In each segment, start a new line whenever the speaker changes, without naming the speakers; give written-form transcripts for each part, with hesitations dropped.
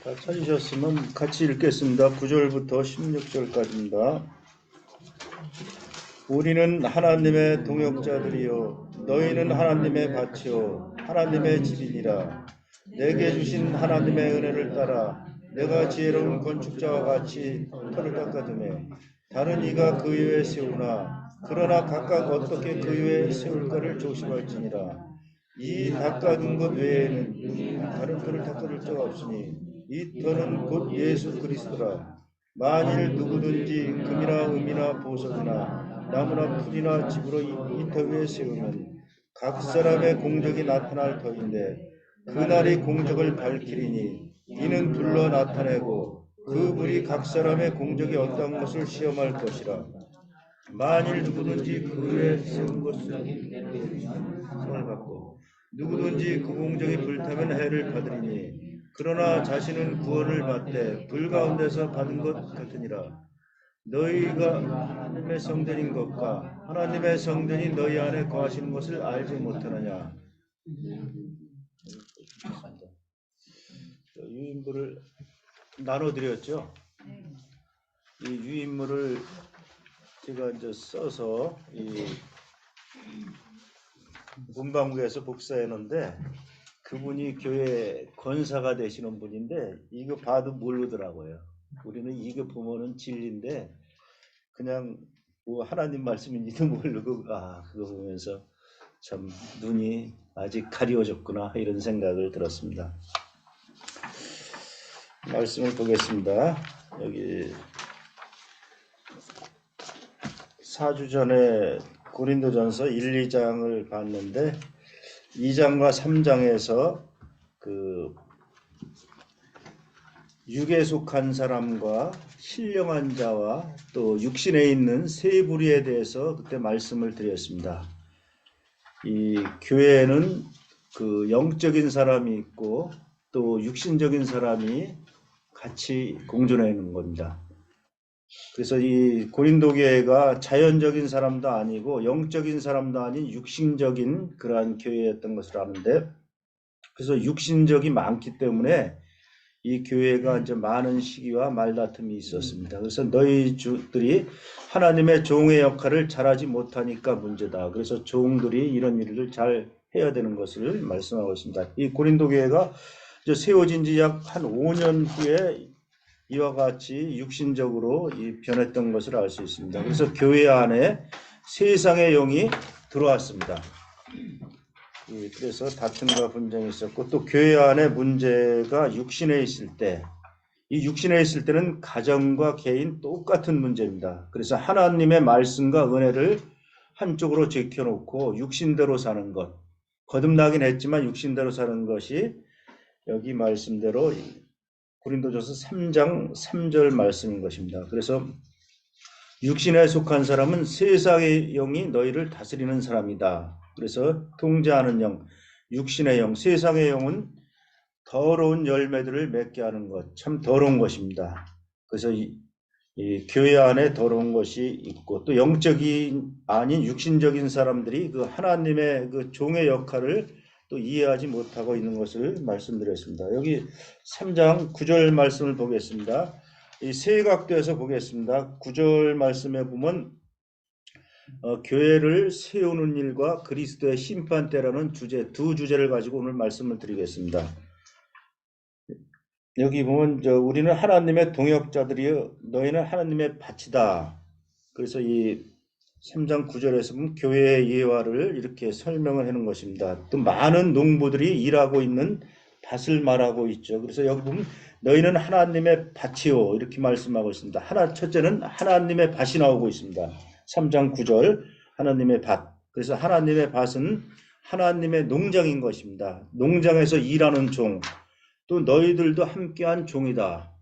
다 찾으셨으면 같이 읽겠습니다. 9절부터 16절까지입니다. 우리는 하나님의 동역자들이요 너희는 하나님의 밭이요 하나님의 집이니라. 내게 주신 하나님의 은혜를 따라 내가 지혜로운 건축자와 같이 터를 닦아두매 다른 이가 그 위에 세우나 그러나 각각 어떻게 그 위에 세울까를 조심할지니라. 이 닦아둔 것 외에는 다른 터를 닦아둘 자가 없으니 이 터는 곧 예수 그리스도라. 만일 누구든지 금이나 은이나 보석이나 나무나 풀이나 집으로 이 터 위에 세우면 각 사람의 공적이 나타날 터인데 그날이 공적을 밝히리니 이는 불로 나타내고 그 불이 각 사람의 공적이 어떤 것을 시험할 것이라. 만일 누구든지 그 위에 세운 것을 상을 받고 누구든지 그 공적이 불타면 해를 받으리니 그러나 자신은 구원을 받되 불 가운데서 받은 것 같으니라. 너희가 하나님의 성전인 것과 하나님의 성전이 너희 안에 거하시는 것을 알지 못하느냐. 유인물을 나눠드렸죠. 이 유인물을 제가 이제 써서 이 문방구에서 복사했는데 그분이 교회 권사가 되시는 분인데 이거 봐도 모르더라고요. 우리는 이거 보면은 진리인데 그냥 뭐 하나님 말씀인지도 모르고 그거 보면서 참 눈이 아직 가려워졌구나 이런 생각을 들었습니다. 말씀을 보겠습니다. 여기 4주 전에 고린도전서 1, 2장을 봤는데 2장과 3장에서 그 육에 속한 사람과 신령한 자와 또 육신에 있는 세 부류에 대해서 그때 말씀을 드렸습니다. 이 교회에는 그 영적인 사람이 있고 또 육신적인 사람이 같이 공존해 있는 겁니다. 그래서 이 고린도 교회가 자연적인 사람도 아니고 영적인 사람도 아닌 육신적인 그러한 교회였던 것을 아는데 그래서 육신적이 많기 때문에 이 교회가 이제 많은 시기와 말다툼이 있었습니다. 그래서 너희들이 하나님의 종의 역할을 잘하지 못하니까 문제다. 그래서 종들이 이런 일을 잘 해야 되는 것을 말씀하고 있습니다. 이 고린도 교회가 이제 세워진 지 약 한 5년 후에 이와 같이 육신적으로 변했던 것을 알 수 있습니다. 그래서 교회 안에 세상의 영이 들어왔습니다. 그래서 다툼과 분쟁이 있었고 또 교회 안에 문제가 육신에 있을 때 이 육신에 있을 때는 가정과 개인 똑같은 문제입니다. 그래서 하나님의 말씀과 은혜를 한쪽으로 제껴놓고 육신대로 사는 것 거듭나긴 했지만 육신대로 사는 것이 여기 말씀대로 고린도전서 3장 3절 말씀인 것입니다. 그래서 육신에 속한 사람은 세상의 영이 너희를 다스리는 사람이다. 그래서 통제하는 영, 육신의 영, 세상의 영은 더러운 열매들을 맺게 하는 것, 참 더러운 것입니다. 그래서 이 교회 안에 더러운 것이 있고 또 영적인 아닌 육신적인 사람들이 그 하나님의 그 종의 역할을 또 이해하지 못하고 있는 것을 말씀드렸습니다. 여기 3장 9절 말씀을 보겠습니다. 이 세각도에서 보겠습니다. 9절 말씀에 보면 교회를 세우는 일과 그리스도의 심판 때라는 주제, 두 주제를 가지고 오늘 말씀을 드리겠습니다. 여기 보면 우리는 하나님의 동역자들이여 너희는 하나님의 밭이다. 그래서 이 3장 9절에서 보면 교회의 예화를 이렇게 설명을 하는 것입니다. 또 많은 농부들이 일하고 있는 밭을 말하고 있죠. 그래서 여기 보면 너희는 하나님의 밭이요 이렇게 말씀하고 있습니다. 첫째는 하나님의 밭이 나오고 있습니다. 3장 9절 하나님의 밭. 그래서 하나님의 밭은 하나님의 농장인 것입니다. 농장에서 일하는 종. 또 너희들도 함께한 종이다.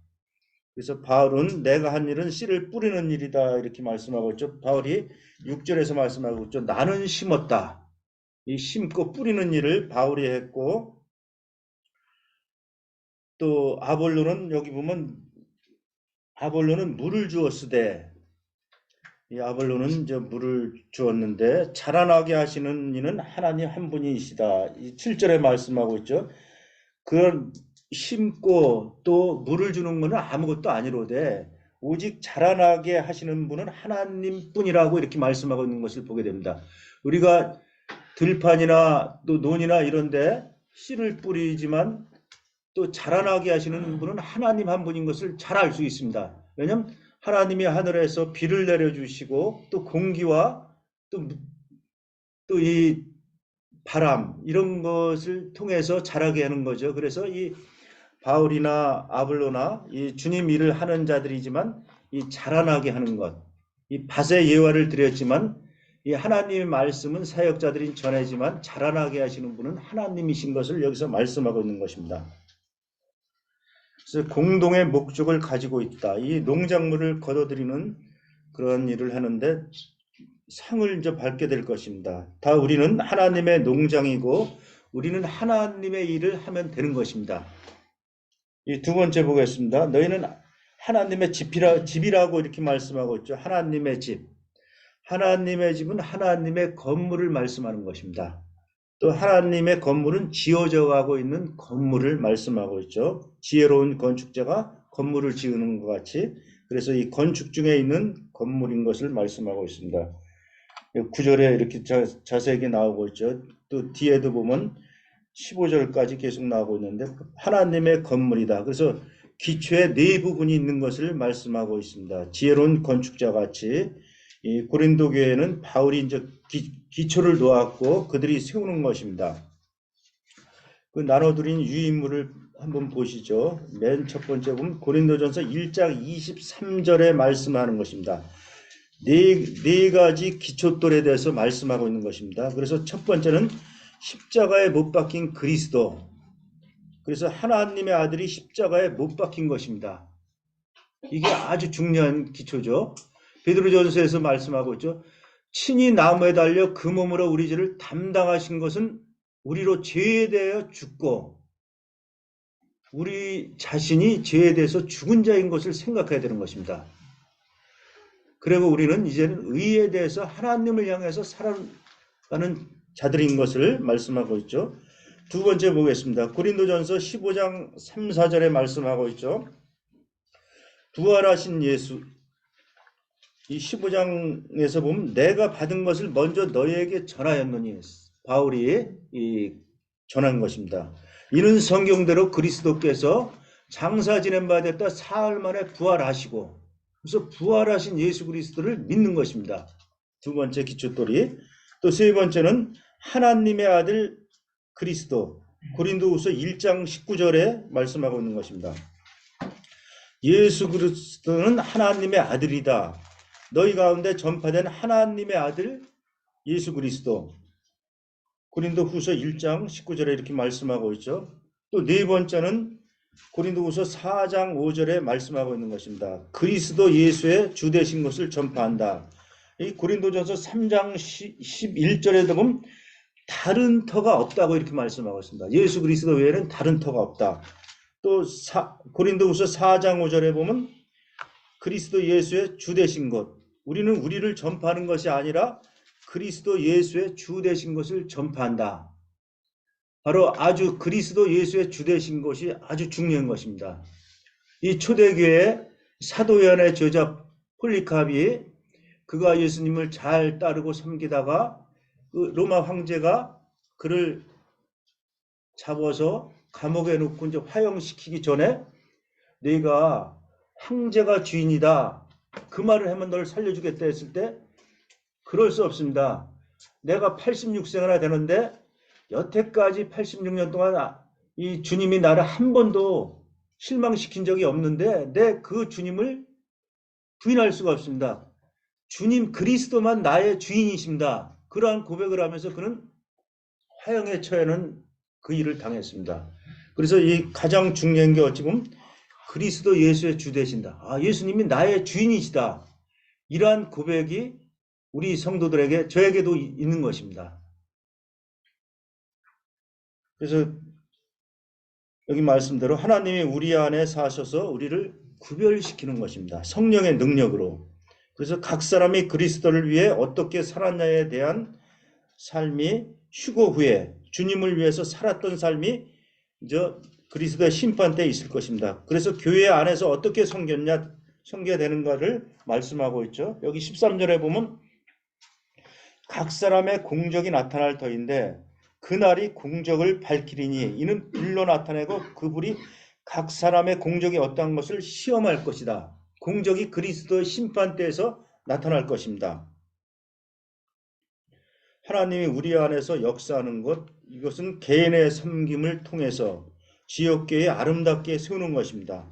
그래서 바울은 내가 한 일은 씨를 뿌리는 일이다 이렇게 말씀하고 있죠. 바울이 6절에서 말씀하고 있죠. 나는 심었다. 이 심고 뿌리는 일을 바울이 했고 또 아볼로는 여기 보면 아볼로는 물을 주었으되 이 아볼로는 이제 물을 주었는데 자라나게 하시는 이는 하나님 한 분이시다. 이 7절에 말씀하고 있죠. 그런 심고 또 물을 주는 것은 아무것도 아니로되 오직 자라나게 하시는 분은 하나님 뿐이라고 이렇게 말씀하고 있는 것을 보게 됩니다. 우리가 들판이나 또 논이나 이런데 씨를 뿌리지만 또 자라나게 하시는 분은 하나님 한 분인 것을 잘 알 수 있습니다. 왜냐하면 하나님이 하늘에서 비를 내려주시고 또 공기와 또 이 바람 이런 것을 통해서 자라게 하는 거죠. 그래서 이 바울이나 아볼로나 이 주님 일을 하는 자들이지만 이 자라나게 하는 것, 이 밭의 예화를 드렸지만 이 하나님의 말씀은 사역자들이 전하지만 자라나게 하시는 분은 하나님이신 것을 여기서 말씀하고 있는 것입니다. 그래서 공동의 목적을 가지고 있다. 이 농작물을 거둬들이는 그런 일을 하는데 상을 이제 받게 될 것입니다. 다 우리는 하나님의 농장이고 우리는 하나님의 일을 하면 되는 것입니다. 이 두 번째 보겠습니다. 너희는 하나님의 집이라고 이렇게 말씀하고 있죠. 하나님의 집. 하나님의 집은 하나님의 건물을 말씀하는 것입니다. 또 하나님의 건물은 지어져 가고 있는 건물을 말씀하고 있죠. 지혜로운 건축자가 건물을 지으는 것 같이 그래서 이 건축 중에 있는 건물인 것을 말씀하고 있습니다. 9절에 이렇게 자세하게 나오고 있죠. 또 뒤에도 보면 15절까지 계속 나오고 있는데 하나님의 건물이다. 그래서 기초에 네 부분이 있는 것을 말씀하고 있습니다. 지혜로운 건축자 같이 이 고린도 교회는 바울이 이제 기초를 놓았고 그들이 세우는 것입니다. 그 나눠드린 유인물을 한번 보시죠. 맨 첫 번째 보면 고린도전서 1장 23절에 말씀하는 것입니다. 네 가지 기초돌에 대해서 말씀하고 있는 것입니다. 그래서 첫 번째는 십자가에 못 박힌 그리스도. 그래서 하나님의 아들이 십자가에 못 박힌 것입니다. 이게 아주 중요한 기초죠. 베드로전서에서 말씀하고 있죠. 친히 나무에 달려 그 몸으로 우리 죄를 담당하신 것은 우리로 죄에 대하여 죽고 우리 자신이 죄에 대해서 죽은 자인 것을 생각해야 되는 것입니다. 그리고 우리는 이제는 의에 대해서 하나님을 향해서 살아가는 자들인 것을 말씀하고 있죠. 두 번째 보겠습니다. 고린도전서 15장 3, 4절에 말씀하고 있죠. 부활하신 예수. 이 15장에서 보면 내가 받은 것을 먼저 너희에게 전하였노니 바울이 전한 것입니다. 이는 성경대로 그리스도께서 장사 지낸 바 됐다 사흘 만에 부활하시고 그래서 부활하신 예수 그리스도를 믿는 것입니다. 두 번째 기초돌이. 또 세 번째는 하나님의 아들 그리스도. 고린도후서 1장 19절에 말씀하고 있는 것입니다. 예수 그리스도는 하나님의 아들이다. 너희 가운데 전파된 하나님의 아들 예수 그리스도. 고린도후서 1장 19절에 이렇게 말씀하고 있죠. 또 네 번째는 고린도후서 4장 5절에 말씀하고 있는 것입니다. 그리스도 예수의 주 되신 것을 전파한다. 이 고린도전서 3장 11절에도 보면 다른 터가 없다고 이렇게 말씀하고 있습니다. 예수 그리스도 외에는 다른 터가 없다. 또 고린도후서 4장 5절에 보면 그리스도 예수의 주 되신 것. 우리는 우리를 전파하는 것이 아니라 그리스도 예수의 주 되신 것을 전파한다. 바로 아주 그리스도 예수의 주 되신 것이 아주 중요한 것입니다. 이 초대교회 사도연의 저자 폴리캅이 그가 예수님을 잘 따르고 섬기다가 그 로마 황제가 그를 잡아서 감옥에 놓고 이제 화형시키기 전에 네가 황제가 주인이다. 그 말을 하면 널 살려주겠다 했을 때 그럴 수 없습니다. 내가 86세나 되는데 여태까지 86년 동안 이 주님이 나를 한 번도 실망시킨 적이 없는데 내 그 주님을 부인할 수가 없습니다. 주님 그리스도만 나의 주인이십니다. 그러한 고백을 하면서 그는 화형에 처하는 그 일을 당했습니다. 그래서 이 가장 중요한 게 어찌 보면 그리스도 예수의 주 되신다. 예수님이 나의 주인이시다. 이러한 고백이 우리 성도들에게 저에게도 있는 것입니다. 그래서 여기 말씀대로 하나님이 우리 안에 사셔서 우리를 구별시키는 것입니다. 성령의 능력으로. 그래서 각 사람이 그리스도를 위해 어떻게 살았냐에 대한 삶이 휴거 후에 주님을 위해서 살았던 삶이 그리스도의 심판 때 있을 것입니다. 그래서 교회 안에서 어떻게 섬겨야 되는가를 말씀하고 있죠. 여기 13절에 보면 각 사람의 공적이 나타날 터인데 그날이 공적을 밝히리니 이는 불로 나타내고 그 불이 각 사람의 공적이 어떠한 것을 시험할 것이다. 공적이 그리스도의 심판 때에서 나타날 것입니다. 하나님이 우리 안에서 역사하는 것, 이것은 개인의 섬김을 통해서 지역교회에 아름답게 세우는 것입니다.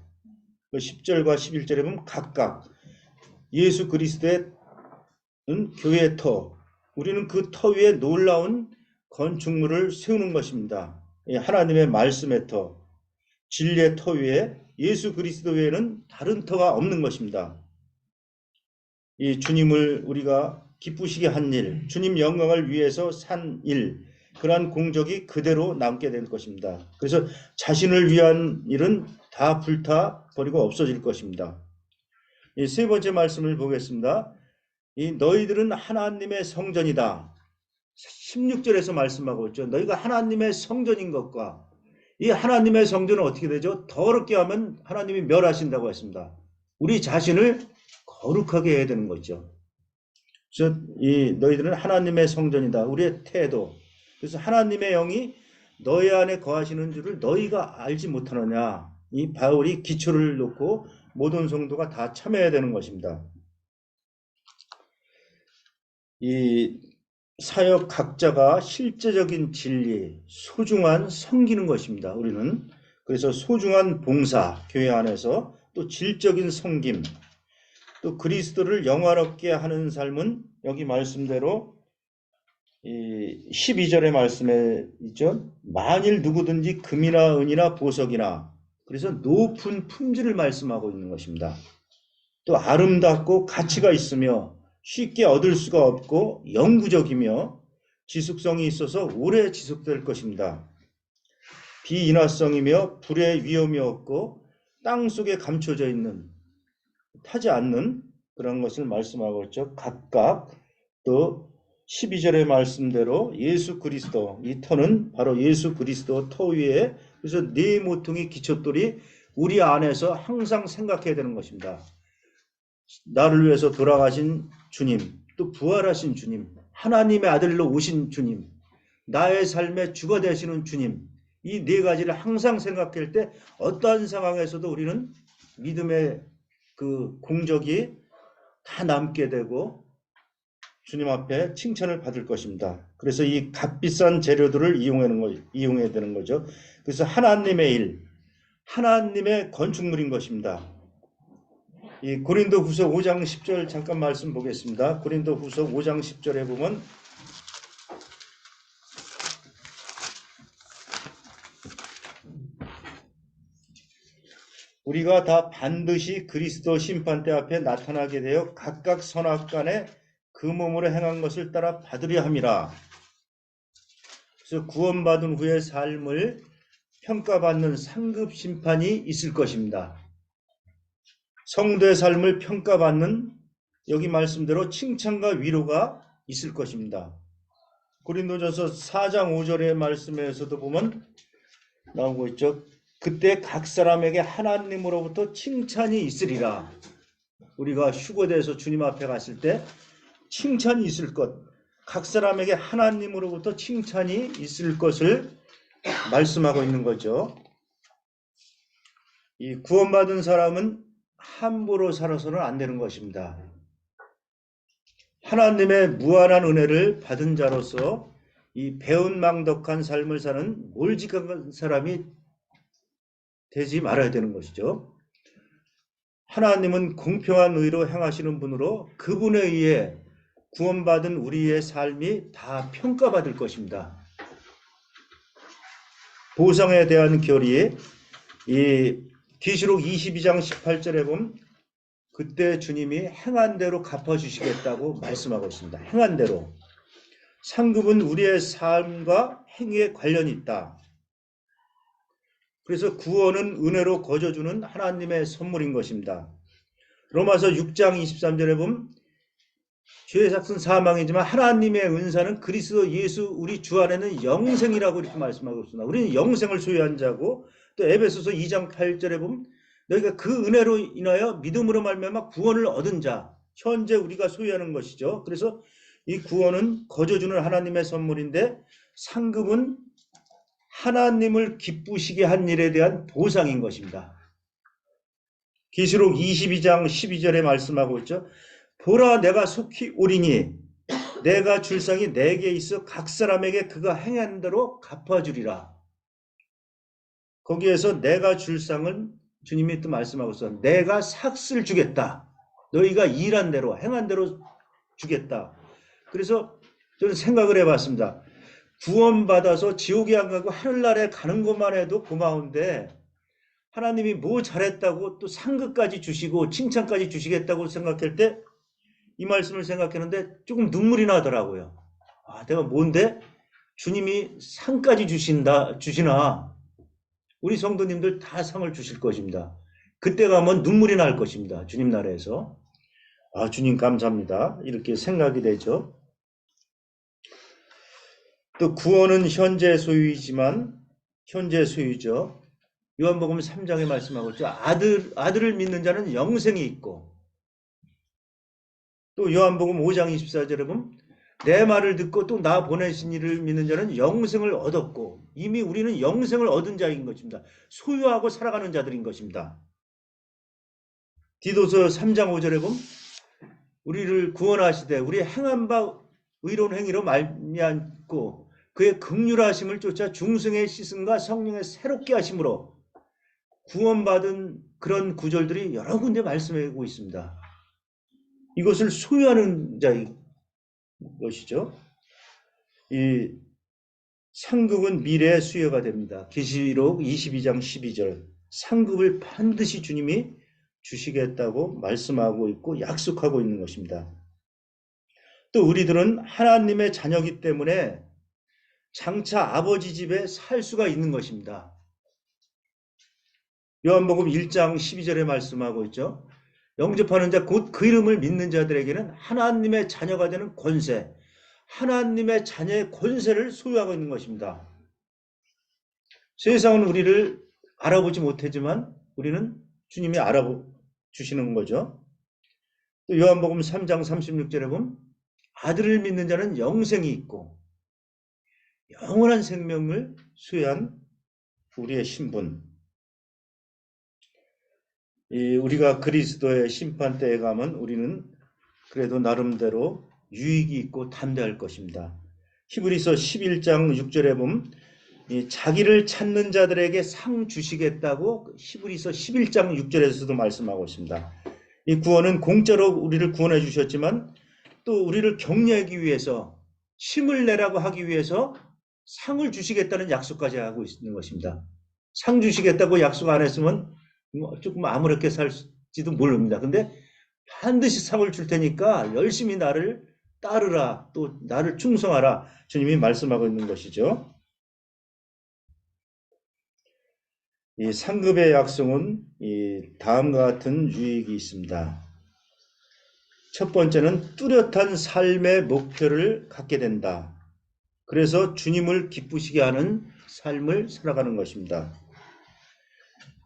10절과 11절에 보면 각각 예수 그리스도의 교회의 터, 우리는 그 터 위에 놀라운 건축물을 세우는 것입니다. 하나님의 말씀의 터, 진리의 터 위에 예수 그리스도 외에는 다른 터가 없는 것입니다. 이 주님을 우리가 기쁘시게 한 일, 주님 영광을 위해서 산 일, 그러한 공적이 그대로 남게 될 것입니다. 그래서 자신을 위한 일은 다 불타 버리고 없어질 것입니다. 이 세 번째 말씀을 보겠습니다. 이 너희들은 하나님의 성전이다. 16절에서 말씀하고 있죠. 너희가 하나님의 성전인 것과 이 하나님의 성전은 어떻게 되죠? 더럽게 하면 하나님이 멸하신다고 했습니다. 우리 자신을 거룩하게 해야 되는 거죠. 그래서 이 너희들은 하나님의 성전이다. 우리의 태도. 그래서 하나님의 영이 너희 안에 거하시는 줄을 너희가 알지 못하느냐. 이 바울이 기초를 놓고 모든 성도가 다 참여해야 되는 것입니다. 이 사역 각자가 실제적인 진리, 소중한 섬기는 것입니다. 우리는 그래서 소중한 봉사, 교회 안에서 또 질적인 섬김, 또 그리스도를 영화롭게 하는 삶은 여기 말씀대로 이 12절의 말씀에 있죠. 만일 누구든지 금이나 은이나 보석이나 그래서 높은 품질을 말씀하고 있는 것입니다. 또 아름답고 가치가 있으며 쉽게 얻을 수가 없고 영구적이며 지속성이 있어서 오래 지속될 것입니다. 비인화성이며 불의 위험이 없고 땅 속에 감춰져 있는 타지 않는 그런 것을 말씀하고 있죠. 각각 또 12절의 말씀대로 예수 그리스도, 이 터는 바로 예수 그리스도 터 위에 그래서 네 모퉁이 기초돌이 우리 안에서 항상 생각해야 되는 것입니다. 나를 위해서 돌아가신 주님, 또 부활하신 주님, 하나님의 아들로 오신 주님, 나의 삶의 주가 되시는 주님, 이 네 가지를 항상 생각할 때 어떠한 상황에서도 우리는 믿음의 그 공적이 다 남게 되고 주님 앞에 칭찬을 받을 것입니다. 그래서 이 값비싼 재료들을 이용해야 되는 거죠. 그래서 하나님의 일, 하나님의 건축물인 것입니다. 이 고린도후서 5장 10절 잠깐 말씀 보겠습니다. 고린도후서 5장 10절에 보면 우리가 다 반드시 그리스도 심판대 앞에 나타나게 되어 각각 선악간에 그 몸으로 행한 것을 따라 받으려 함이라. 그래서 구원받은 후의 삶을 평가받는 상급 심판이 있을 것입니다. 성도의 삶을 평가받는 여기 말씀대로 칭찬과 위로가 있을 것입니다. 고린도전서 4장 5절의 말씀에서도 보면 나오고 있죠. 그때 각 사람에게 하나님으로부터 칭찬이 있으리라. 우리가 휴거돼서 주님 앞에 갔을 때 칭찬이 있을 것, 각 사람에게 하나님으로부터 칭찬이 있을 것을 말씀하고 있는 거죠. 이 구원받은 사람은 함부로 살아서는 안 되는 것입니다. 하나님의 무한한 은혜를 받은 자로서 이 배은망덕한 삶을 사는 몰직한 사람이 되지 말아야 되는 것이죠. 하나님은 공평한 의로 행하시는 분으로 그분에 의해 구원받은 우리의 삶이 다 평가받을 것입니다. 보상에 대한 결의, 이 계시록 22장 18절에 보면 그때 주님이 행한 대로 갚아주시겠다고 말씀하고 있습니다. 행한 대로. 상급은 우리의 삶과 행위에 관련이 있다. 그래서 구원은 은혜로 거저주는 하나님의 선물인 것입니다. 로마서 6장 23절에 보면 죄의 삭은 사망이지만 하나님의 은사는 그리스도 예수 우리 주 안에는 영생이라고 이렇게 말씀하고 있습니다. 우리는 영생을 소유한 자고, 또 에베소서 2장 8절에 보면 너희가 그 은혜로 인하여 믿음으로 말미암아 구원을 얻은 자, 현재 우리가 소유하는 것이죠. 그래서 이 구원은 거저 주는 하나님의 선물인데 상급은 하나님을 기쁘시게 한 일에 대한 보상인 것입니다. 계시록 22장 12절에 말씀하고 있죠. 보라 내가 속히 오리니 내가 줄 상이 내게 있어 각 사람에게 그가 행한 대로 갚아주리라. 거기에서 내가 줄 상은 주님이 또 말씀하고 있어. 내가 삭슬 주겠다. 너희가 일한 대로 행한 대로 주겠다. 그래서 저는 생각을 해봤습니다. 구원받아서 지옥에 안 가고 하늘나라에 가는 것만 해도 고마운데 하나님이 뭐 잘했다고 또 상급까지 주시고 칭찬까지 주시겠다고 생각할 때 이 말씀을 생각했는데 조금 눈물이 나더라고요. 아, 내가 뭔데? 주님이 상까지 주시나? 우리 성도님들 다 상을 주실 것입니다. 그때 가면 눈물이 날 것입니다. 주님 나라에서. 아, 주님 감사합니다. 이렇게 생각이 되죠. 또 구원은 현재 소유죠. 요한복음 3장에 말씀하고 있죠. 아들을 믿는 자는 영생이 있고, 또 요한복음 5장 24절에 보면 내 말을 듣고 또 나 보내신 이를 믿는 자는 영생을 얻었고, 이미 우리는 영생을 얻은 자인 것입니다. 소유하고 살아가는 자들인 것입니다. 디도서 3장 5절에 보면 우리를 구원하시되 우리 행한 바 의로운 행위로 말미암고 그의 긍휼하심을 쫓아 중생의 씻음과 성령의 새롭게 하심으로 구원받은 그런 구절들이 여러 군데 말씀하고 있습니다. 이것을 소유하는 자인 것이죠. 이 상급은 미래의 수여가 됩니다. 계시록 22장 12절 상급을 반드시 주님이 주시겠다고 말씀하고 있고 약속하고 있는 것입니다. 또 우리들은 하나님의 자녀이기 때문에 장차 아버지 집에 살 수가 있는 것입니다. 요한복음 1장 12절에 말씀하고 있죠. 영접하는 자 곧 그 이름을 믿는 자들에게는 하나님의 자녀가 되는 권세, 하나님의 자녀의 권세를 소유하고 있는 것입니다. 세상은 우리를 알아보지 못하지만 우리는 주님이 알아주시는 거죠. 또 요한복음 3장 36절에 보면 아들을 믿는 자는 영생이 있고 영원한 생명을 수여한 우리의 신분. 우리가 그리스도의 심판대에 가면 우리는 그래도 나름대로 유익이 있고 담대할 것입니다. 히브리서 11장 6절에 보면 자기를 찾는 자들에게 상 주시겠다고 히브리서 11장 6절에서도 말씀하고 있습니다. 이 구원은 공짜로 우리를 구원해 주셨지만 또 우리를 격려하기 위해서 힘을 내라고 하기 위해서 상을 주시겠다는 약속까지 하고 있는 것입니다. 상 주시겠다고 약속 안 했으면 조금 아무렇게 살지도 모릅니다. 근데 반드시 상을 줄 테니까 열심히 나를 따르라, 또 나를 충성하라 주님이 말씀하고 있는 것이죠. 이 상급의 약속은 다음과 같은 유익이 있습니다. 첫 번째는 뚜렷한 삶의 목표를 갖게 된다. 그래서 주님을 기쁘시게 하는 삶을 살아가는 것입니다.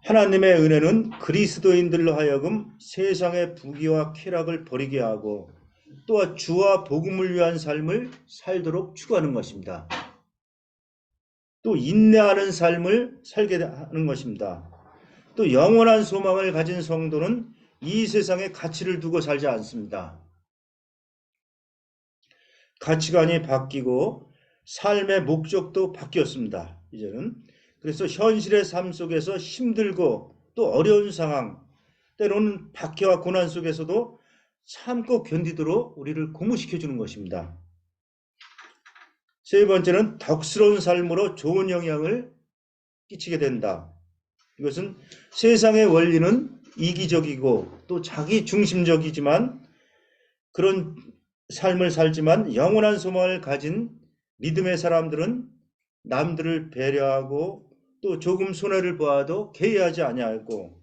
하나님의 은혜는 그리스도인들로 하여금 세상의 부귀와 쾌락을 버리게 하고 또한 주와 복음을 위한 삶을 살도록 추구하는 것입니다. 또 인내하는 삶을 살게 하는 것입니다. 또 영원한 소망을 가진 성도는 이 세상에 가치를 두고 살지 않습니다. 가치관이 바뀌고 삶의 목적도 바뀌었습니다. 이제는. 그래서 현실의 삶 속에서 힘들고 또 어려운 상황, 때로는 박해와 고난 속에서도 참고 견디도록 우리를 고무시켜 주는 것입니다. 세 번째는 덕스러운 삶으로 좋은 영향을 끼치게 된다. 이것은 세상의 원리는 이기적이고 또 자기 중심적이지만 그런 삶을 살지만 영원한 소망을 가진 믿음의 사람들은 남들을 배려하고 또 조금 손해를 보아도 개의하지 아니하고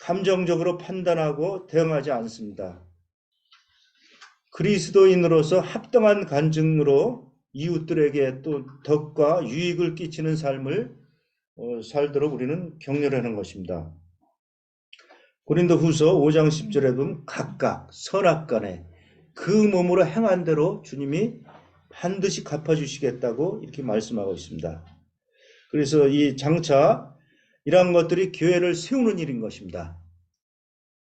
감정적으로 판단하고 대응하지 않습니다. 그리스도인으로서 합당한 간증으로 이웃들에게 또 덕과 유익을 끼치는 삶을 살도록 우리는 격려하는 것입니다. 고린도후서 5장 10절에 보면 각각 선악간에 그 몸으로 행한 대로 주님이 반드시 갚아주시겠다고 이렇게 말씀하고 있습니다. 그래서 이 장차 이러한 것들이 교회를 세우는 일인 것입니다.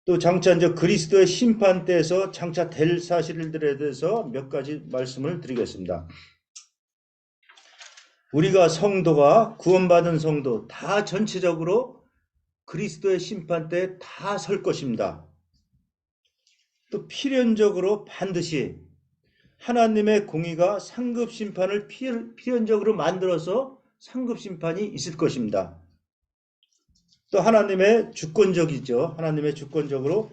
또 장차 이제 그리스도의 심판 때에서 장차 될 사실들에 대해서 몇 가지 말씀을 드리겠습니다. 우리가 성도가 구원받은 성도 다 전체적으로 그리스도의 심판 때 다 설 것입니다. 또 필연적으로 반드시 하나님의 공의가 상급 심판을 필연적으로 만들어서 상급 심판이 있을 것입니다. 또 하나님의 주권적이죠. 하나님의 주권적으로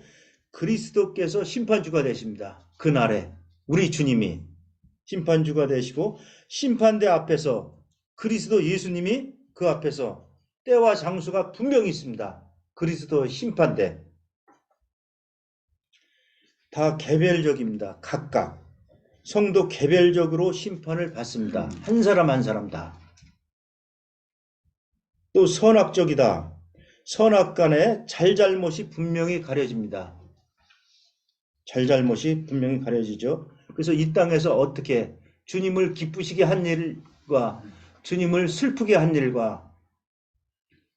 그리스도께서 심판주가 되십니다. 그날에 우리 주님이 심판주가 되시고 심판대 앞에서 그리스도 예수님이 그 앞에서 때와 장소가 분명히 있습니다. 그리스도 심판대. 다 개별적입니다. 각각. 성도 개별적으로 심판을 받습니다. 한 사람 한 사람 다. 또 선악적이다. 선악간에 잘잘못이 분명히 가려집니다. 잘잘못이 분명히 가려지죠. 그래서 이 땅에서 어떻게 주님을 기쁘시게 한 일과 주님을 슬프게 한 일과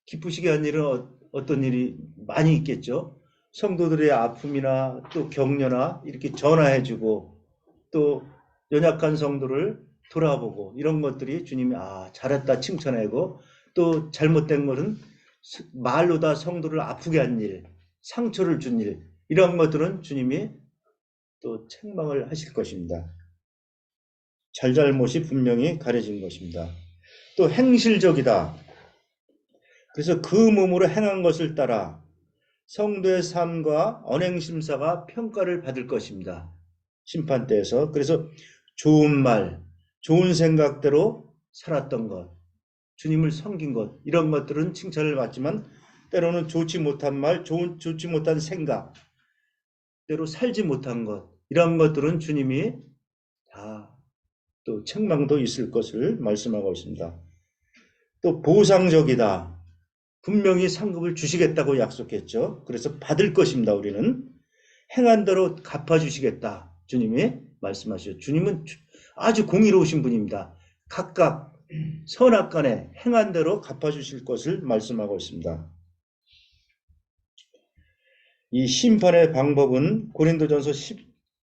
기쁘시게 한 일은 어떤 일이 많이 있겠죠. 성도들의 아픔이나 또 격려나 이렇게 전화해주고 또 연약한 성도를 돌아보고 이런 것들이 주님이 잘했다 칭찬하고 또 잘못된 것은 말로 다 성도를 아프게 한 일, 상처를 준 일, 이런 것들은 주님이 또 책망을 하실 것입니다. 잘잘못이 분명히 가려진 것입니다. 또 행실적이다. 그래서 그 몸으로 행한 것을 따라 성도의 삶과 언행심사가 평가를 받을 것입니다. 심판대에서. 그래서 좋은 말, 좋은 생각대로 살았던 것, 주님을 섬긴 것, 이런 것들은 칭찬을 받지만 때로는 좋지 못한 말, 좋지 못한 생각, 때로 살지 못한 것, 이런 것들은 주님이 다 또 책망도 있을 것을 말씀하고 있습니다. 또 보상적이다. 분명히 상급을 주시겠다고 약속했죠. 그래서 받을 것입니다. 우리는 행한 대로 갚아주시겠다. 주님이 말씀하시죠. 주님은 아주 공의로우신 분입니다. 각각 선악간에 행한 대로 갚아주실 것을 말씀하고 있습니다. 이 심판의 방법은 고린도전서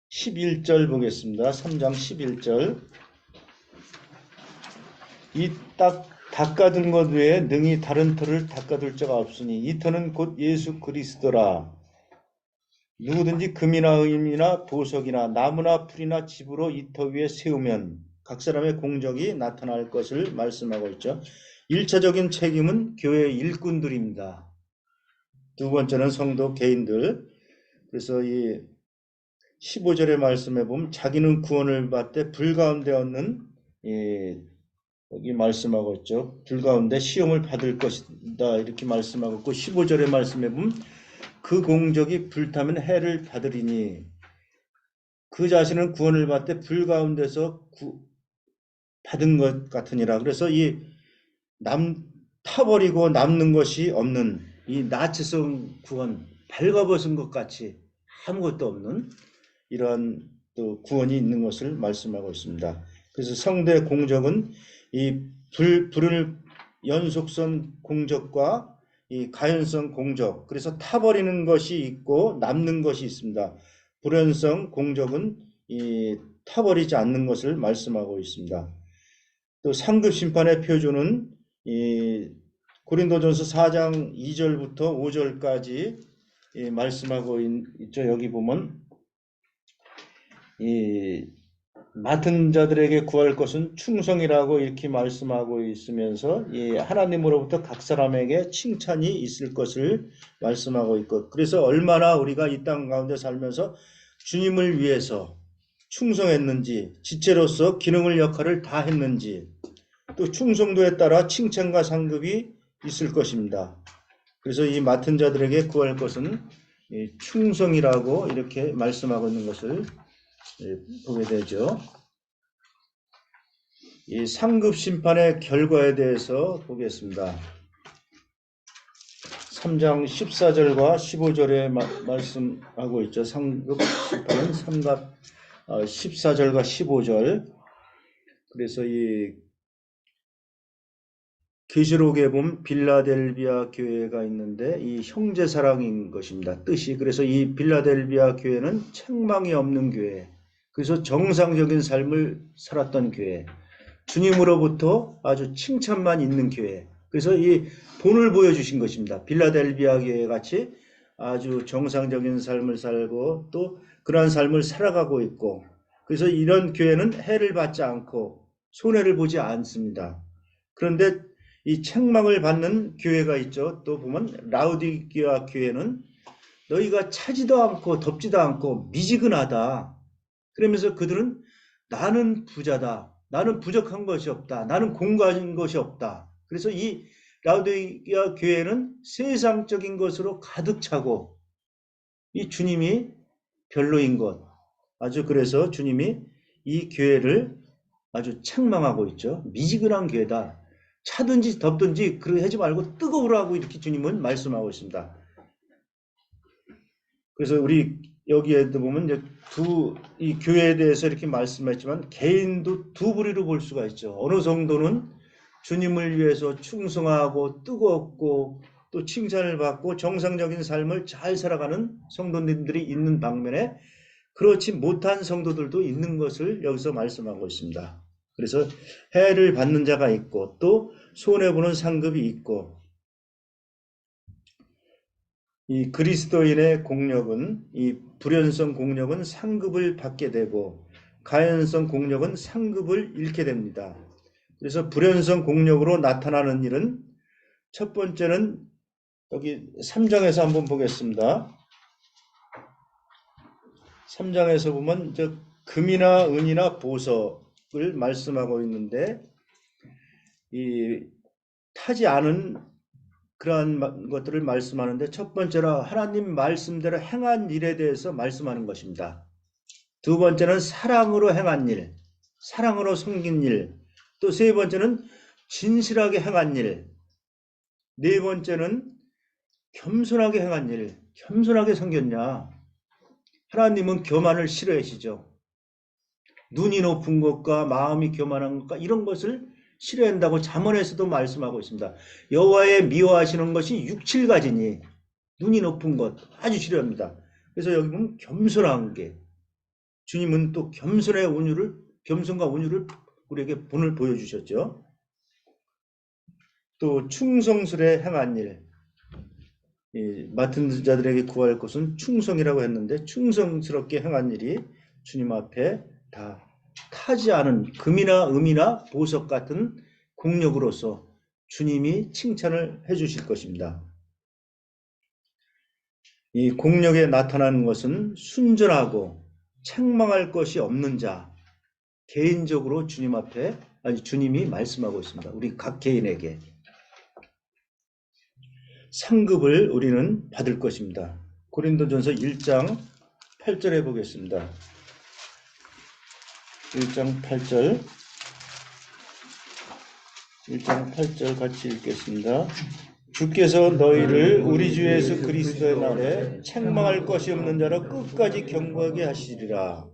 11절 보겠습니다. 3장 11절. 이 딱 닦아둔 것 외에 능히 다른 터를 닦아둘 자가 없으니 이 터는 곧 예수 그리스도라. 누구든지 금이나 은이나 보석이나 나무나 풀이나 집으로 이 터 위에 세우면 각 사람의 공적이 나타날 것을 말씀하고 있죠. 1차적인 책임은 교회 일꾼들입니다. 두 번째는 성도 개인들. 그래서 이 15절의 말씀에 보면 자기는 구원을 받되 불 가운데 얻는 여기 말씀하고 있죠. 불 가운데 시험을 받을 것이다 이렇게 말씀하고 있고 15절의 말씀에 보면 그 공적이 불타면 해를 받으리니 그 자신은 구원을 받되 불 가운데서 받은 것 같으니라. 그래서 이 타버리고 남는 것이 없는 이 나치성 구원, 발가벗은 것 같이 아무것도 없는 이러한 또 구원이 있는 것을 말씀하고 있습니다. 그래서 성도의 공적은 이 불을 연속선 공적과 이 가연성 공적, 그래서 타버리는 것이 있고 남는 것이 있습니다. 불연성 공적은 이 타버리지 않는 것을 말씀하고 있습니다. 또 상급 심판의 표준은 이 고린도전서 4장 2절부터 5절까지 말씀하고 있죠. 여기 보면 이 맡은 자들에게 구할 것은 충성이라고 이렇게 말씀하고 있으면서 이 하나님으로부터 각 사람에게 칭찬이 있을 것을 말씀하고 있고, 그래서 얼마나 우리가 이 땅 가운데 살면서 주님을 위해서 충성했는지, 지체로서 기능을 역할을 다 했는지, 또 충성도에 따라 칭찬과 상급이 있을 것입니다. 그래서 이 맡은 자들에게 구할 것은 충성이라고 이렇게 말씀하고 있는 것을 보게 되죠. 이 상급 심판의 결과에 대해서 보겠습니다. 3장 14절과 15절에 말씀하고 있죠. 상급 심판은 14절과 15절. 그래서 이 계시록에 보면 빌라델비아 교회가 있는데 이 형제 사랑인 것입니다. 뜻이. 그래서 이 빌라델비아 교회는 책망이 없는 교회. 그래서 정상적인 삶을 살았던 교회. 주님으로부터 아주 칭찬만 있는 교회. 그래서 이 본을 보여주신 것입니다. 빌라델비아 교회 같이 아주 정상적인 삶을 살고 또 그러한 삶을 살아가고 있고, 그래서 이런 교회는 해를 받지 않고 손해를 보지 않습니다. 그런데 이 책망을 받는 교회가 있죠. 또 보면 라우디게아 교회는 너희가 차지도 않고 덥지도 않고 미지근하다. 그러면서 그들은 나는 부자다. 나는 부족한 것이 없다. 나는 공부한 것이 없다. 그래서 이 라우디게아 교회는 세상적인 것으로 가득 차고 이 주님이 별로인 것. 아주 그래서 주님이 이 교회를 아주 책망하고 있죠. 미지근한 교회다. 차든지 덥든지 그렇게 하지 말고 뜨거우라고 이렇게 주님은 말씀하고 있습니다. 그래서 우리 여기에도 보면 이제 이 교회에 대해서 이렇게 말씀했지만 개인도 두 부류로 볼 수가 있죠. 어느 정도는 주님을 위해서 충성하고 뜨겁고 또 칭찬을 받고 정상적인 삶을 잘 살아가는 성도님들이 있는 반면에 그렇지 못한 성도들도 있는 것을 여기서 말씀하고 있습니다. 그래서 해를 받는 자가 있고 또 손해보는 상급이 있고, 이 그리스도인의 공력은, 이 불연성 공력은 상급을 받게 되고 가연성 공력은 상급을 잃게 됩니다. 그래서 불연성 공력으로 나타나는 일은 첫 번째는 여기 3장에서 한번 보겠습니다. 3장에서 보면 금이나 은이나 보석을 말씀하고 있는데 이 타지 않은 그러한 것들을 말씀하는데 첫 번째로 하나님 말씀대로 행한 일에 대해서 말씀하는 것입니다. 두 번째는 사랑으로 행한 일, 사랑으로 섬긴 일, 또 세 번째는 진실하게 행한 일, 네 번째는 겸손하게 행한 일, 겸손하게 섬겼냐. 하나님은 교만을 싫어하시죠. 눈이 높은 것과 마음이 교만한 것과 이런 것을 싫어한다고 잠언에서도 말씀하고 있습니다. 여호와의 미워하시는 것이 6, 7가지니 눈이 높은 것 아주 싫어합니다. 그래서 여기 보면 겸손한 게, 주님은 또 겸손의 온유를, 겸손과 온유를 우리에게 본을 보여주셨죠. 또 충성스레 행한 일, 맡은 자들에게 구할 것은 충성이라고 했는데 충성스럽게 행한 일이 주님 앞에 다 타지 않은 금이나 음이나 보석 같은 공력으로서 주님이 칭찬을 해 주실 것입니다. 이 공력에 나타나는 것은 순전하고 책망할 것이 없는 자, 개인적으로 주님 앞에, 주님이 말씀하고 있습니다. 우리 각 개인에게 상급을 우리는 받을 것입니다. 고린도전서 1장 8절에 보겠습니다. 1장 8절, 1장 8절 같이 읽겠습니다. 주께서 너희를 우리 주 예수 그리스도의 날에 책망할 것이 없는 자로 끝까지 경고하게 하시리라.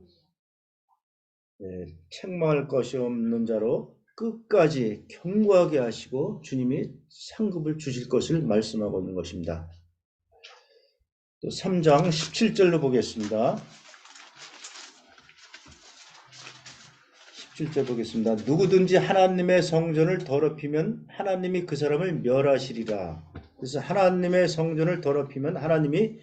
네, 책망할 것이 없는 자로 끝까지 경고하게 하시고 주님이 상급을 주실 것을 말씀하고 있는 것입니다. 또 3장 17절로 보겠습니다. 17절 보겠습니다. 누구든지 하나님의 성전을 더럽히면 하나님이 그 사람을 멸하시리라. 그래서 하나님의 성전을 더럽히면 하나님이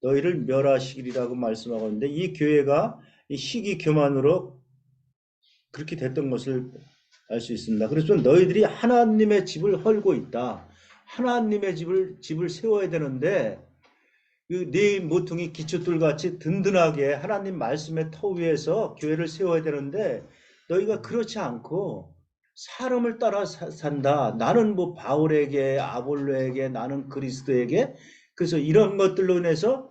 너희를 멸하시리라고 말씀하고 있는데 이 교회가 이 시기 교만으로 그렇게 됐던 것을 알 수 있습니다. 그래서 너희들이 하나님의 집을 헐고 있다. 하나님의 집을 세워야 되는데 네 모퉁이 기초돌같이 든든하게 하나님 말씀의 터 위에서 교회를 세워야 되는데 너희가 그렇지 않고 사람을 따라 산다. 나는 뭐 바울에게, 아볼로에게, 나는 그리스도에게. 그래서 이런 것들로 인해서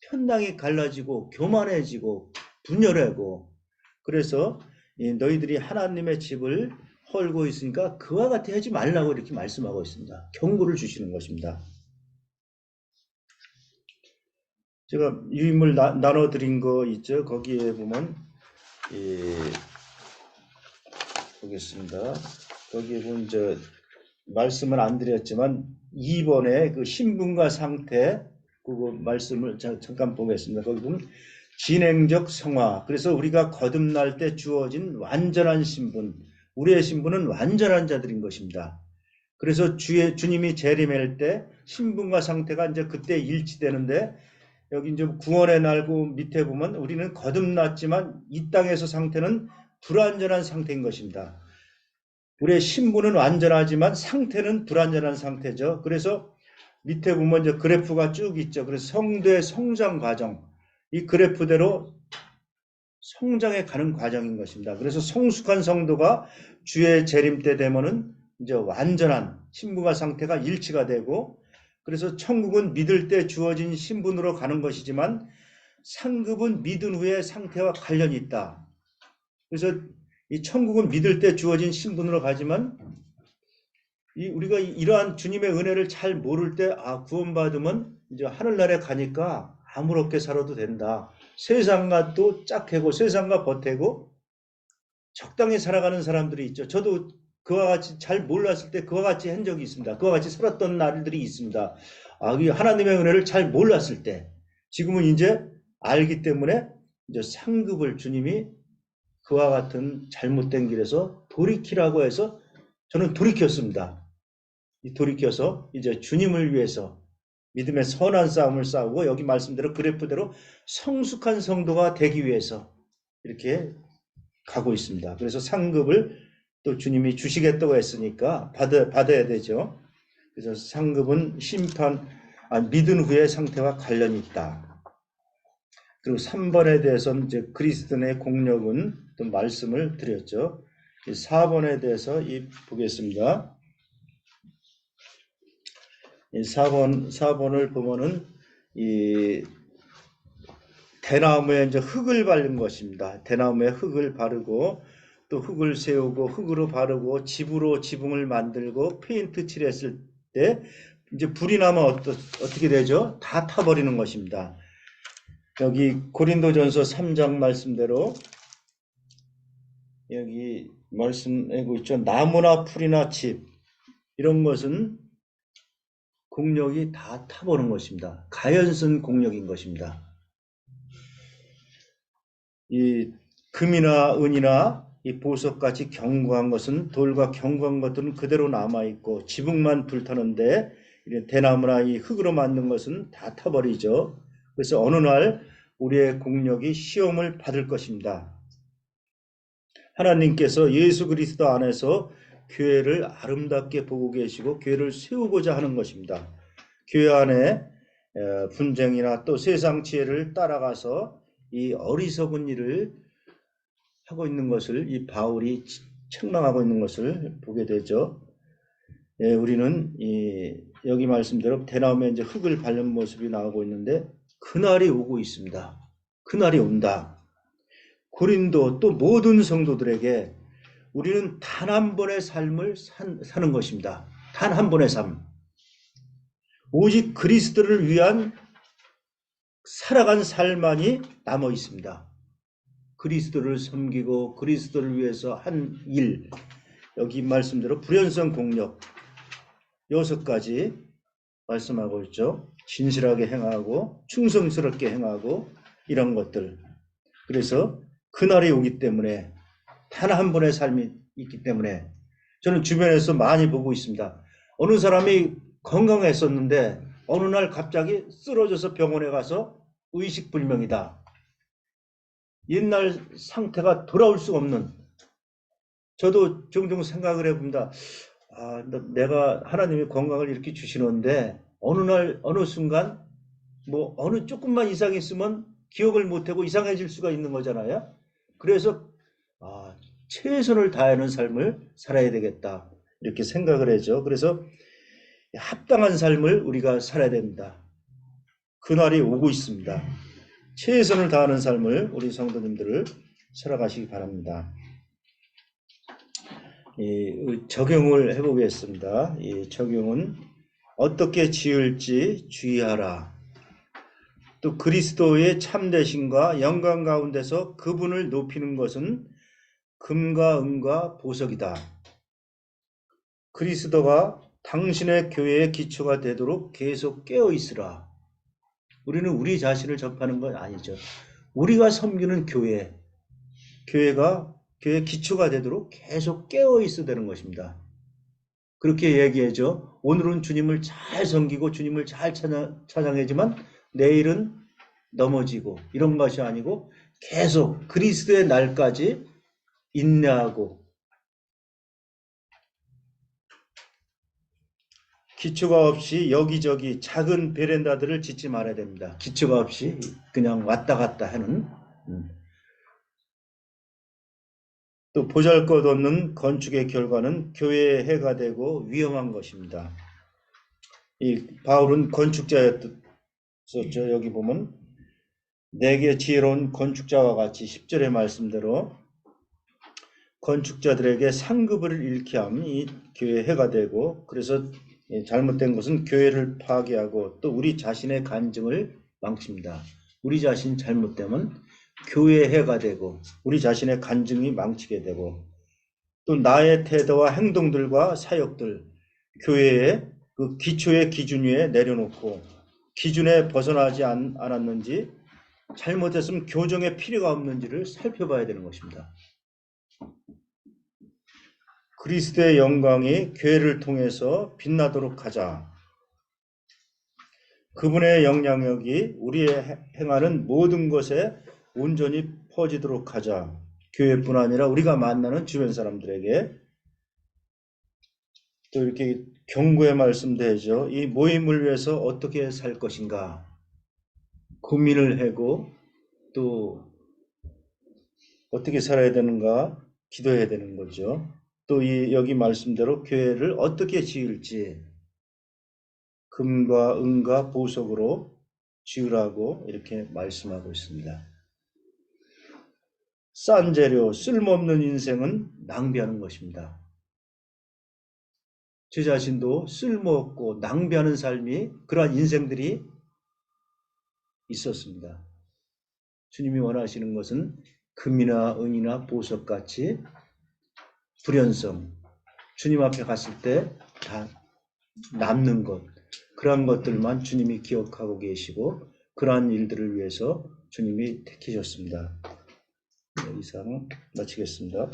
편당이 갈라지고 교만해지고 분열하고, 그래서 너희들이 하나님의 집을 헐고 있으니까 그와 같이 하지 말라고 이렇게 말씀하고 있습니다. 경고를 주시는 것입니다. 제가 유인물 나눠드린 거 있죠. 거기에 보면 보겠습니다. 거기에 보면 말씀을 안 드렸지만 2번에 그 신분과 상태 그거 말씀을 잠깐 보겠습니다. 거기 보면 진행적 성화. 그래서 우리가 거듭날 때 주어진 완전한 신분, 우리의 신분은 완전한 자들인 것입니다. 그래서 주님이 재림할 때 신분과 상태가 이제 그때 일치되는데, 여기 이제 구원의 날고 밑에 보면 우리는 거듭났지만 이 땅에서 상태는 불완전한 상태인 것입니다. 우리의 신분은 완전하지만 상태는 불완전한 상태죠. 그래서 밑에 보면 이제 그래프가 쭉 있죠. 그래서 성도의 성장 과정, 이 그래프대로 성장해 가는 과정인 것입니다. 그래서 성숙한 성도가 주의 재림 때 되면은 이제 완전한 신분과 상태가 일치가 되고, 그래서 천국은 믿을 때 주어진 신분으로 가는 것이지만 상급은 믿은 후에 상태와 관련이 있다. 그래서 이 천국은 믿을 때 주어진 신분으로 가지만 우리가 이러한 주님의 은혜를 잘 모를 때 구원받으면 이제 하늘나라에 가니까 아무렇게 살아도 된다. 세상과 또 짝해고 세상과 버태고 적당히 살아가는 사람들이 있죠. 저도 그와 같이 잘 몰랐을 때 그와 같이 한 적이 있습니다. 그와 같이 살았던 날들이 있습니다. 하나님의 은혜를 잘 몰랐을 때. 지금은 이제 알기 때문에 이제 상급을 주님이 그와 같은 잘못된 길에서 돌이키라고 해서 저는 돌이켰습니다. 돌이켜서 이제 주님을 위해서 믿음의 선한 싸움을 싸우고, 여기 말씀대로 그래프대로 성숙한 성도가 되기 위해서 이렇게 가고 있습니다. 그래서 상급을 또 주님이 주시겠다고 했으니까 받아야 되죠. 그래서 상급은 믿은 후의 상태와 관련이 있다. 그리고 3번에 대해서는 이제 그리스도의 공력은 또 말씀을 드렸죠. 4번에 대해서 보겠습니다. 4번을 보면은 이 대나무에 이제 흙을 바른 것입니다. 대나무에 흙을 바르고 또 흙을 세우고 흙으로 바르고 집으로 지붕을 만들고 페인트 칠했을 때 이제 불이 나면 어떻게 되죠? 다 타버리는 것입니다. 여기 고린도전서 3장 말씀대로 여기 말씀하고 있죠. 나무나 풀이나 집 이런 것은 공력이 다 타버리는 것입니다. 가연선 공력인 것입니다. 이 금이나 은이나 이 보석같이 견고한 것은, 돌과 견고한 것들은 그대로 남아있고 지붕만 불타는데 대나무나 이 흙으로 만든 것은 다 타버리죠. 그래서 어느 날 우리의 공력이 시험을 받을 것입니다. 하나님께서 예수 그리스도 안에서 교회를 아름답게 보고 계시고 교회를 세우고자 하는 것입니다. 교회 안에 분쟁이나 또 세상 지혜를 따라가서 이 어리석은 일을 하고 있는 것을 이 바울이 책망하고 있는 것을 보게 되죠. 우리는 여기 말씀대로 대나무에 이제 흙을 바른 모습이 나오고 있는데 그날이 오고 있습니다. 그날이 온다. 고린도 또 모든 성도들에게 우리는 단 한 번의 삶을 사는 것입니다. 단 한 번의 삶. 오직 그리스도를 위한 살아간 삶만이 남아 있습니다. 그리스도를 섬기고 그리스도를 위해서 한 일, 여기 말씀대로 불연성 공력 6가지 말씀하고 있죠. 진실하게 행하고 충성스럽게 행하고 이런 것들. 그래서 그날이 오기 때문에 단 한 번의 삶이 있기 때문에 저는 주변에서 많이 보고 있습니다. 어느 사람이 건강했었는데 어느 날 갑자기 쓰러져서 병원에 가서 의식불명이다. 옛날 상태가 돌아올 수 없는, 저도 종종 생각을 해봅니다. 내가 하나님이 건강을 이렇게 주시는데 어느 날 어느 순간 뭐 어느 조금만 이상이 있으면 기억을 못하고 이상해질 수가 있는 거잖아요. 그래서 최선을 다하는 삶을 살아야 되겠다. 이렇게 생각을 하죠. 그래서 합당한 삶을 우리가 살아야 됩니다. 그날이 오고 있습니다. 최선을 다하는 삶을 우리 성도님들을 살아가시기 바랍니다. 적용을 해보겠습니다. 이 적용은 어떻게 지을지 주의하라. 또 그리스도의 참되심과 영광 가운데서 그분을 높이는 것은 금과 은과 보석이다. 그리스도가 당신의 교회의 기초가 되도록 계속 깨어 있으라. 우리는 우리 자신을 접하는 건 아니죠. 우리가 섬기는 교회가 교회의 기초가 되도록 계속 깨어 있어야 되는 것입니다. 그렇게 얘기하죠. 오늘은 주님을 잘 섬기고 주님을 잘 찬양하지만 내일은 넘어지고 이런 것이 아니고 계속 그리스도의 날까지 인내하고 기초가 없이 여기저기 작은 베란다들을 짓지 말아야 됩니다. 기초가 없이 그냥 왔다 갔다 하는 또 보잘것없는 건축의 결과는 교회의 해가 되고 위험한 것입니다. 이 바울은 건축자였었죠. 여기 보면 내게 지혜로운 건축자와 같이 10절의 말씀대로 건축자들에게 상급을 잃게 함이 교회의 해가 되고 그래서 잘못된 것은 교회를 파괴하고 또 우리 자신의 간증을 망칩니다. 우리 자신 잘못되면 교회의 해가 되고 우리 자신의 간증이 망치게 되고 또 나의 태도와 행동들과 사역들 교회의 그 기초의 기준 위에 내려놓고 기준에 벗어나지 않았는지 잘못했으면 교정의 필요가 없는지를 살펴봐야 되는 것입니다. 그리스도의 영광이 교회를 통해서 빛나도록 하자. 그분의 영향력이 우리의 행하는 모든 것에 온전히 퍼지도록 하자. 교회뿐 아니라 우리가 만나는 주변 사람들에게 또 이렇게 경고의 말씀도 해죠. 이 모임을 위해서 어떻게 살 것인가 고민을 하고 또 어떻게 살아야 되는가 기도해야 되는 거죠. 또 여기 말씀대로 교회를 어떻게 지을지 금과 은과 보석으로 지으라고 이렇게 말씀하고 있습니다. 싼 재료, 쓸모없는 인생은 낭비하는 것입니다. 제 자신도 쓸모없고 낭비하는 삶이 그러한 인생들이 있었습니다. 주님이 원하시는 것은 금이나 은이나 보석같이 불연성, 주님 앞에 갔을 때 다 남는 것, 그러한 것들만 주님이 기억하고 계시고 그러한 일들을 위해서 주님이 택하셨습니다. 이상 마치겠습니다.